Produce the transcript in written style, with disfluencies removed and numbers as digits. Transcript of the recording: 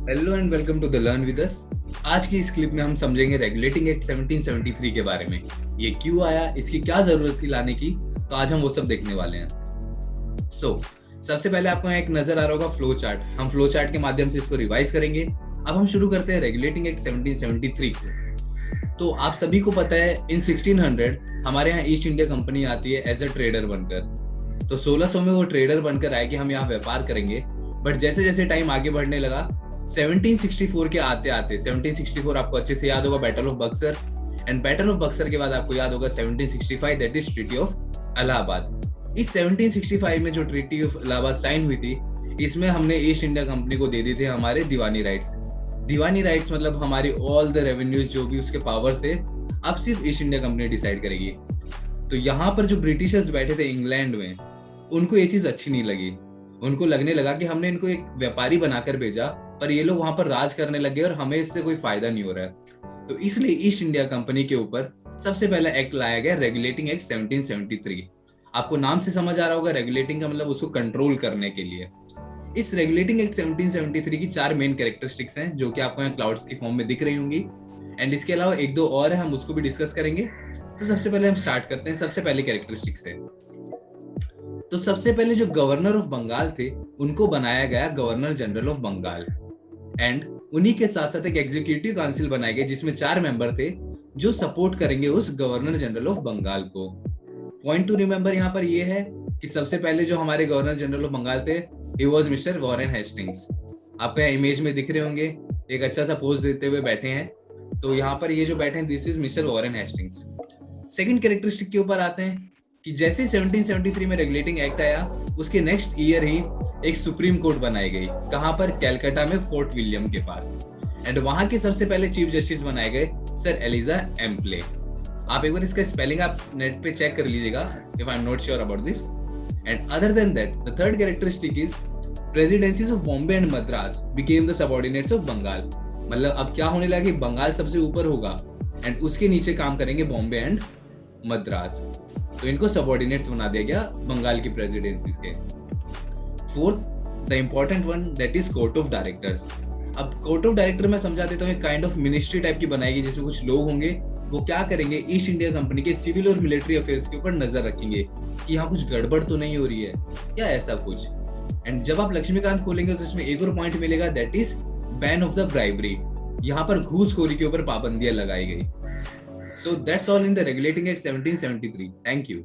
Hello and welcome to the learn with us. आज की इस क्लिप में हम समझेंगे रेगुलेटिंग एक्ट 1773 के बारे में। ये क्यों आया, इसकी क्या जरूरत थी लाने की, तो आज हम वो सब देखने वाले हैं। सबसे पहले आपको एक नजर आ रहा होगा फ्लो चार्ट। हम फ्लो चार्ट के माध्यम से इसको रिवाइज करेंगे। अब हम शुरू करते हैं रेगुलेटिंग एक्ट 1773 को। तो आप सभी को पता है इन 1600 हमारे यहाँ ईस्ट इंडिया कंपनी आती है एज अ ट्रेडर बनकर। तो 1600 में वो ट्रेडर बनकर आए कि हम यहाँ व्यापार करेंगे। बट जैसे जैसे टाइम आगे बढ़ने लगा 1764 के आते आते 1764 आपको अच्छे से याद होगा, battle of Buxar. And battle of Buxar के बाद आपको याद होगा 1765 that is treaty of Allahabad. इस 1765 में जो ट्रीटी ऑफ इलाहाबाद साइन हुई थी, इसमें हमने ईस्ट इंडिया कंपनी को दे दी थे हमारे दीवानी राइट्स। दीवानी राइट्स मतलब हमारी ऑल द रेवेन्यूज जो भी उसके पावर से अब सिर्फ ईस्ट इंडिया कंपनी डिसाइड करेगी। तो यहाँ पर जो ब्रिटिशर्स बैठे थे इंग्लैंड में, उनको ये चीज अच्छी नहीं लगी। उनको लगने लगा कि हमने इनको एक व्यापारी बनाकर भेजा, पर ये लोग वहां पर राज करने लगे और हमें इससे कोई फायदा नहीं हो रहा है। तो इसलिए ईस्ट इंडिया कंपनी के ऊपर सबसे पहला एक्ट लाया गया रेगुलेटिंग एक्ट 1773। आपको नाम से समझ आ रहा होगा, रेगुलेटिंग का मतलब उसको कंट्रोल करने के लिए। इस रेगुलेटिंग एक्ट 1773 की 4 मेन कैरेक्टरिस्टिक्स हैं जो कि आपको यहाँ क्लाउड्स की फॉर्म में दिख रही होंगी। एंड इसके अलावा एक दो और है, हम उसको भी डिस्कस करेंगे। तो सबसे पहले हम स्टार्ट करते हैं सबसे पहले कैरेक्टरिस्टिक्स से। तो सबसे पहले जो गवर्नर ऑफ बंगाल थे, उनको बनाया गया governor general of Bengal. And उन्हीं के साथ साथ एक एग्जीक्यूटिव काउंसिल बनाए गए जिसमें 4 मेंबर थे जो सपोर्ट करेंगे उस गवर्नर जनरल ऑफ बंगाल को। पॉइंट टू रिमेंबर यहाँ पर ये है कि सबसे पहले जो हमारे गवर्नर जनरल ऑफ बंगाल थे, he was mister Warren Hastings. आपको यहाँ इमेज में दिख रहे होंगे, एक अच्छा सा पोज देते हुए बैठे हैं। तो यहाँ पर ये जो बैठे हैं, this is mister Warren Hastings. Second characteristic के ऊपर आते हैं कि जैसे 1773 में रेगुलेटिंग एक्ट आया, उसके नेक्स्ट ईयर ही एक सुप्रीम कोर्ट बनाई गई। कहां पर? कैलकाटा में फोर्ट विलियम के पास। एंड वहां के सबसे पहले चीफ जस्टिस बनाए गए सर एलिजा एम्पले। आप एक बार इसका स्पेलिंग आप नेट पे चेक कर लीजिएगा if I am not sure about this. And other than that the third characteristic is presidencies of Bombay and Madras became the subordinates of Bengal. मतलब अब क्या होने लगा कि बंगाल सबसे ऊपर होगा एंड उसके नीचे काम करेंगे बॉम्बे एंड मद्रास। तो इनको सबऑर्डिनेट्स बना दिया गया बंगाल की प्रेसिडेंसीज के। Fourth the important one that is court of directors. अब कोर्ट ऑफ डायरेक्टर मैं समझा देता हूँ, एक काइंड ऑफ मिनिस्ट्री टाइप की बनाएगी जिसमें कुछ लोग होंगे। वो क्या करेंगे, ईस्ट इंडिया कंपनी के सिविल और मिलिट्री अफेयर्स के ऊपर नजर रखेंगे कि यहाँ कुछ गड़बड़ तो नहीं हो रही है या ऐसा कुछ। एंड जब आप लक्ष्मीकांत खोलेंगे तो इसमें एक और पॉइंट मिलेगा that is ban of the bribery. यहाँ पर घूसखोरी के ऊपर पाबंदियां लगाई गई। So that's all in the Regulating Act 1773. Thank you.